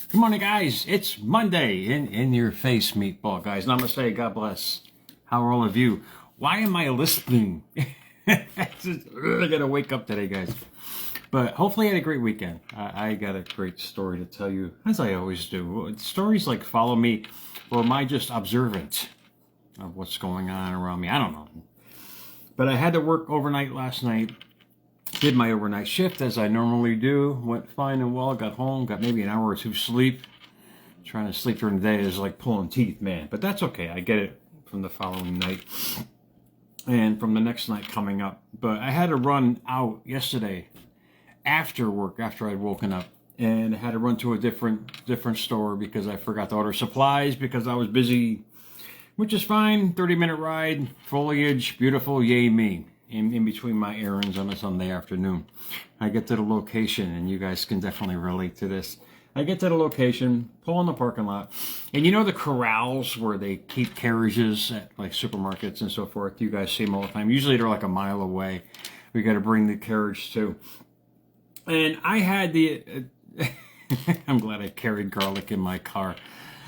Good morning, guys. It's Monday. In your face, meatball, guys. Namaste. God bless. How are all of you? Why am I listening? I gotta wake up today, guys. But hopefully I had a great weekend. I got a great story to tell you, as I always do. Stories like follow me, or am I just observant of what's going on around me? I don't know. But I had to work overnight last night. Did my overnight shift as I normally do. Went fine and well. Got home. Got maybe an hour or two sleep. Trying to sleep during the day is like pulling teeth, man. But that's okay. I get it from the following night and from the next night coming up. But I had to run out yesterday after work, after I'd woken up. And I had to run to a different store because I forgot to order supplies because I was busy, which is fine. 30-minute ride, foliage, beautiful, yay me. In between my errands on a Sunday afternoon. I get to the location, and you guys can definitely relate to this. I get to the location, pull in the parking lot, and you know the corrals where they keep carriages at like supermarkets and so forth? You guys see them all the time. Usually they're like a mile away. We got to bring the carriage to. And I had the... I'm glad I carried garlic in my car.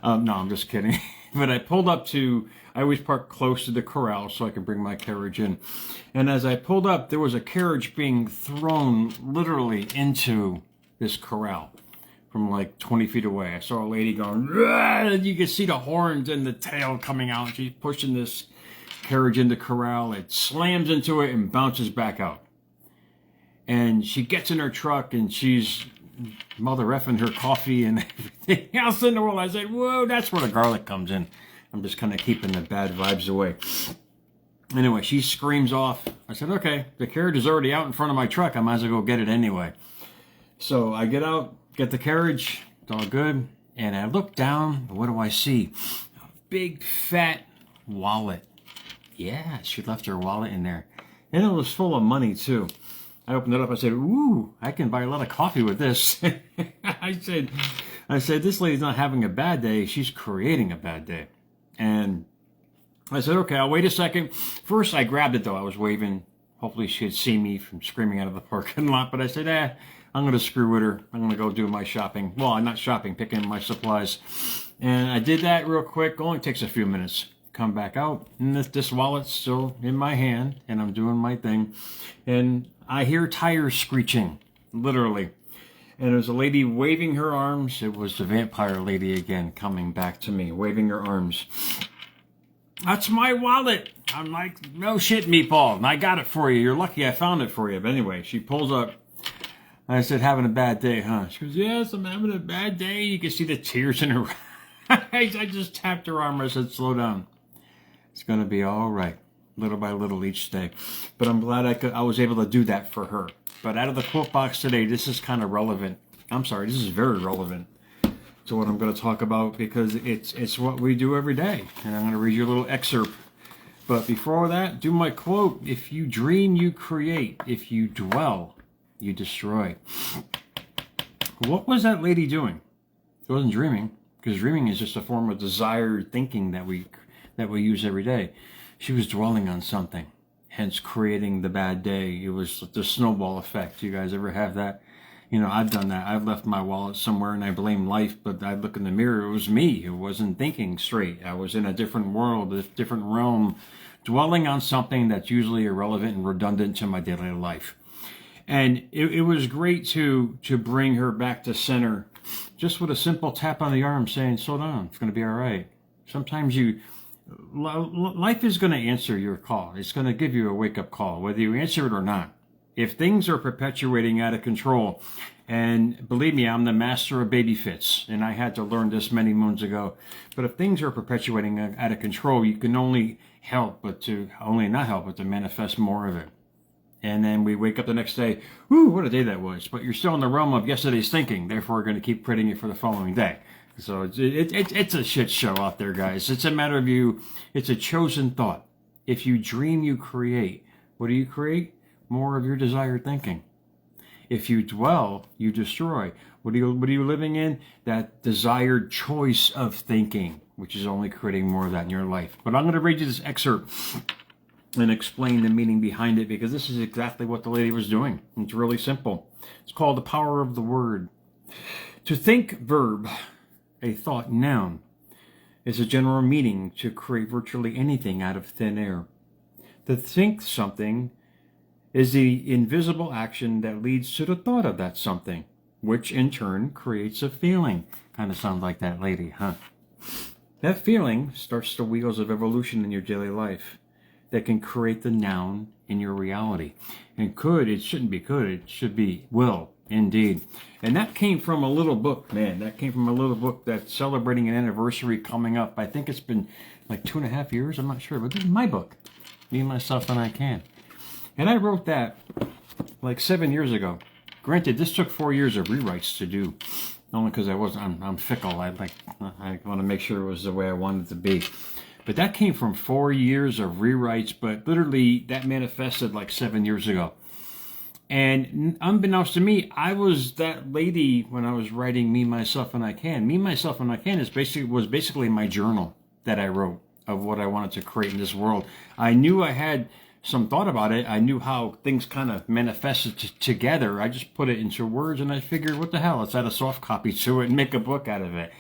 No, I'm just kidding. But I pulled up to... I always park close to the corral so I can bring my carriage in. And as I pulled up, there was a carriage being thrown literally into this corral from like 20 feet away. I saw a lady going, and you could see the horns and the tail coming out. She's pushing this carriage in the corral. It slams into it and bounces back out. And she gets in her truck and she's mother effing her coffee and everything else in the world. I said, whoa, that's where the garlic comes in. I'm just kind of keeping the bad vibes away. Anyway, she screams off. I said, okay, the carriage is already out in front of my truck. I might as well go get it anyway. So I get out, get the carriage. It's all good. And I look down. What do I see? A big, fat wallet. Yeah, she left her wallet in there. And it was full of money, too. I opened it up. I said, ooh, I can buy a lot of coffee with this. I said, this lady's not having a bad day. She's creating a bad day. And I said, okay, I'll wait a second. First, I grabbed it, though. I was waving. Hopefully, she'd see me from screaming out of the parking lot. But I said, I'm going to screw with her. I'm going to go do my shopping. Well, I'm not shopping, picking my supplies. And I did that real quick. Only takes a few minutes. Come back out. And this wallet's still in my hand. And I'm doing my thing. And I hear tires screeching, literally. And there's a lady waving her arms. It was the vampire lady again coming back to me, waving her arms. That's my wallet. I'm like, no shit, meatball. And I got it for you. You're lucky I found it for you. But anyway, she pulls up. I said, having a bad day, huh? She goes, yes, I'm having a bad day. You can see the tears in her eyes. I just tapped her arm. I said, slow down. It's going to be all right. Little by little each day. But I'm glad I was able to do that for her. But out of the quote box today, this is kind of relevant. I'm sorry, this is very relevant to what I'm going to talk about because it's what we do every day. And I'm going to read you a little excerpt. But before that, do my quote. If you dream, you create. If you dwell, you destroy. What was that lady doing? She wasn't dreaming, because dreaming is just a form of desired thinking that we use every day. She was dwelling on something, hence creating the bad day. It was the snowball effect. You guys ever have that? You know, I've done that. I've left my wallet somewhere and I blame life, but I look in the mirror, it was me who wasn't thinking straight. I was in a different world, a different realm, dwelling on something that's usually irrelevant and redundant to my daily life. And it was great to bring her back to center just with a simple tap on the arm saying, slow down, it's going to be all right. Sometimes life is going to answer your call. It's going to give you a wake-up call, whether you answer it or not. If things are perpetuating out of control, and believe me, I'm the master of baby fits, and I had to learn this many moons ago, but if things are perpetuating out of control, you can only not help but to manifest more of it. And then we wake up the next day, ooh, what a day that was. But you're still in the realm of yesterday's thinking, therefore we're going to keep creating it for the following day. So it's a shit show out there, guys. It's a matter of it's a chosen thought. If you dream, you create. What do you create? More of your desired thinking. If you dwell, you destroy. What are you living in? That desired choice of thinking, which is only creating more of that in your life. But I'm going to read you this excerpt and explain the meaning behind it, because this is exactly what the lady was doing. It's really simple. It's called The Power of the Word. To think, verb, a thought, noun, is a general meaning to create virtually anything out of thin air. To think something is the invisible action that leads to the thought of that something, which in turn creates a feeling. Kind of sounds like that lady, huh? That feeling starts the wheels of evolution in your daily life that can create the noun in your reality. And could, it shouldn't be could, it should be will, indeed. And that came from a little book, man. That came from a little book that's celebrating an anniversary coming up. I think it's been like 2.5 years, I'm not sure, but this is my book, Me, Myself, and I Can. And I wrote that like 7 years ago. Granted, this took 4 years of rewrites to do, only because I'm fickle. I want to make sure it was the way I wanted it to be. But that came from 4 years of rewrites, but literally that manifested like 7 years ago. And unbeknownst to me, I was that lady when I was writing Me, Myself, and I Can. Me, Myself, and I Can was basically my journal that I wrote of what I wanted to create in this world. I knew I had some thought about it. I knew how things kind of manifested together. I just put it into words, and I figured, what the hell, let's add a soft copy to it and make a book out of it.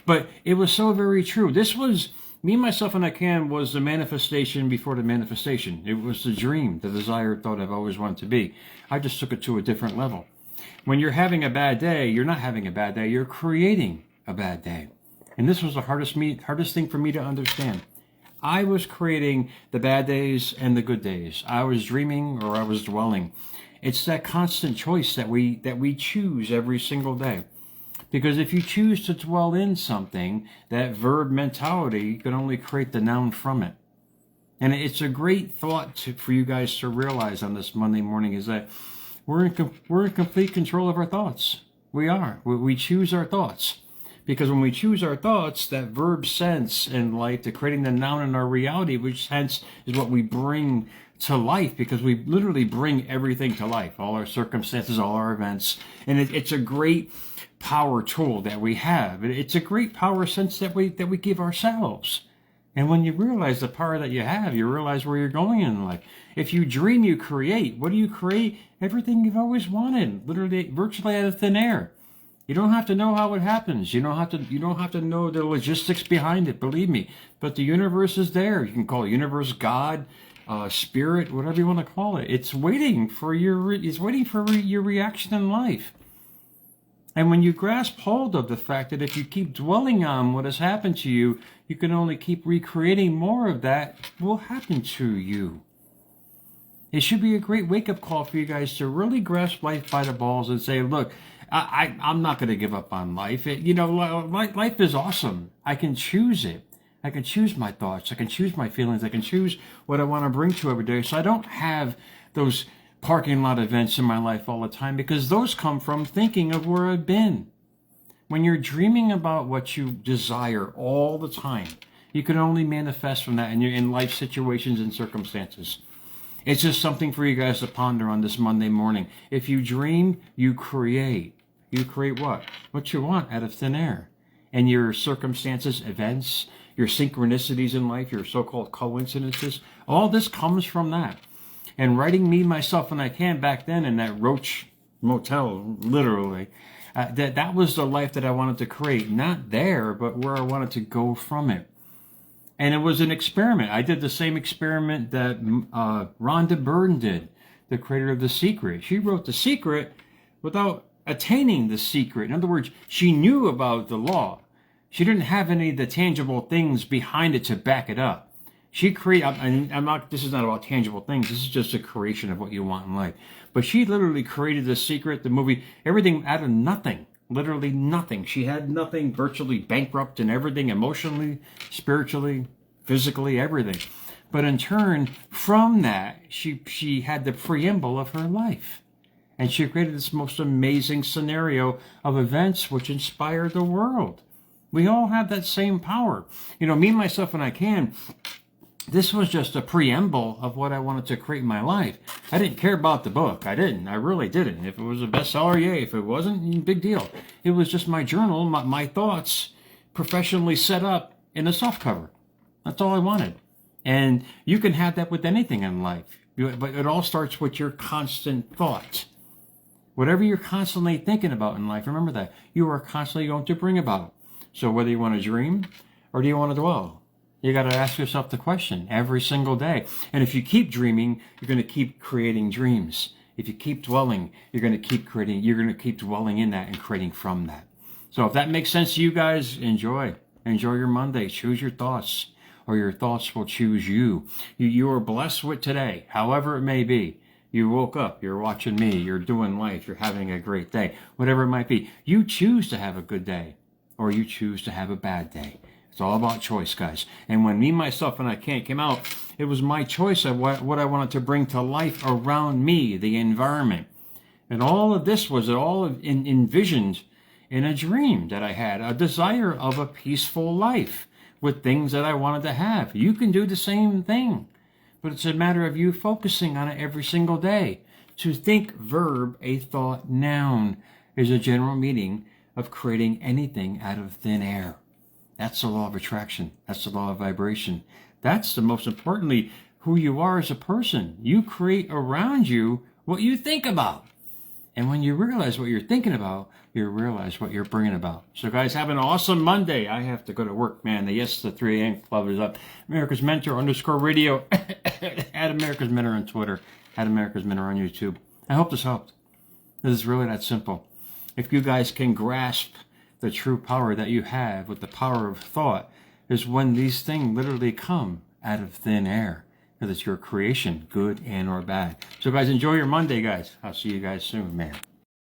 But it was so very true. This was, Me, Myself, and I Can was the manifestation before the manifestation. It was the dream, the desired thought I've always wanted to be. I just took it to a different level. When you're having a bad day, you're not having a bad day, you're creating a bad day. And this was the hardest thing for me to understand. I was creating the bad days and the good days. I was dreaming or I was dwelling. It's that constant choice that we choose every single day. Because if you choose to dwell in something, that verb mentality can only create the noun from it. And it's a great thought for you guys to realize on this Monday morning is that we're in complete control of our thoughts. We are. We choose our thoughts. Because when we choose our thoughts, that verb sense in life to creating the noun in our reality, which hence is what we bring to life, because we literally bring everything to life, all our circumstances, all our events. And it's a great power tool that we have. It's a great power sense that we give ourselves. And when you realize the power that you have, you realize where you're going in life. If you dream, you create. What do you create? Everything you've always wanted, literally, virtually out of thin air. You don't have to know how it happens. You don't have to know the logistics behind it, believe me. But the universe is there. You can call it universe, God, spirit, whatever you want to call it. It's waiting for your reaction in life. And when you grasp hold of the fact that if you keep dwelling on what has happened to you, you can only keep recreating more of that will happen to you. It should be a great wake-up call for you guys to really grasp life by the balls and say, look, I'm not going to give up on life. Life is awesome. I can choose it. I can choose my thoughts. I can choose my feelings. I can choose what I want to bring to every day. So I don't have those parking lot events in my life all the time, because those come from thinking of where I've been. When you're dreaming about what you desire all the time, you can only manifest from that in life situations and circumstances. It's just something for you guys to ponder on this Monday morning. If you dream, you create. You create what? What you want out of thin air. And your circumstances, events, your synchronicities in life, your so-called coincidences, all this comes from that. And writing Me, Myself, and I Can back then in that Roach Motel, literally, that was the life that I wanted to create. Not there, but where I wanted to go from it. And it was an experiment. I did the same experiment that Rhonda Byrne did, the creator of The Secret. She wrote The Secret without attaining the secret. In other words, she knew about the law. She didn't have any of the tangible things behind it to back it up. She created, this is not about tangible things. This is just a creation of what you want in life. But she literally created The Secret, the movie, everything out of nothing. Literally nothing. She had nothing, virtually bankrupt in everything, emotionally, spiritually, physically, everything. But in turn, from that, she had the preamble of her life. And she created this most amazing scenario of events which inspired the world. We all have that same power. Me, Myself, and I Can. This was just a preamble of what I wanted to create in my life. I didn't care about the book. I didn't. I really didn't. If it was a bestseller, yay. If it wasn't, big deal. It was just my journal, my thoughts, professionally set up in a softcover. That's all I wanted. And you can have that with anything in life. But it all starts with your constant thought. Whatever you're constantly thinking about in life, remember that you are constantly going to bring about. So whether you want to dream or do you want to dwell, you got to ask yourself the question every single day. And if you keep dreaming, you're going to keep creating dreams. If you keep dwelling, you're going to keep creating, you're going to keep dwelling in that and creating from that. So if that makes sense to you guys, enjoy your Monday. Choose your thoughts, or your thoughts will choose you. You are blessed with today, however it may be. You woke up, you're watching me, you're doing life, you're having a great day, whatever it might be. You choose to have a good day, or you choose to have a bad day. It's all about choice, guys. And when me, myself, and I can't came out, it was my choice of what I wanted to bring to life around me, the environment. And all of this was all envisioned in a dream that I had, a desire of a peaceful life with things that I wanted to have. You can do the same thing, but it's a matter of you focusing on it every single day. To think, verb, a thought, noun, is a general meaning of creating anything out of thin air. That's the law of attraction. That's the law of vibration. That's the most importantly, who you are as a person. You create around you what you think about. And when you realize what you're thinking about, you realize what you're bringing about. So guys, have an awesome Monday. I have to go to work, man. The 3 a.m. Club is up. America's Mentor _radio. At America's Mentor on Twitter. At America's Mentor on YouTube. I hope this helped. This is really that simple. If you guys can grasp the true power that you have with the power of thought, is when these things literally come out of thin air. Because it's your creation, good and or bad. So guys, enjoy your Monday, guys. I'll see you guys soon, man.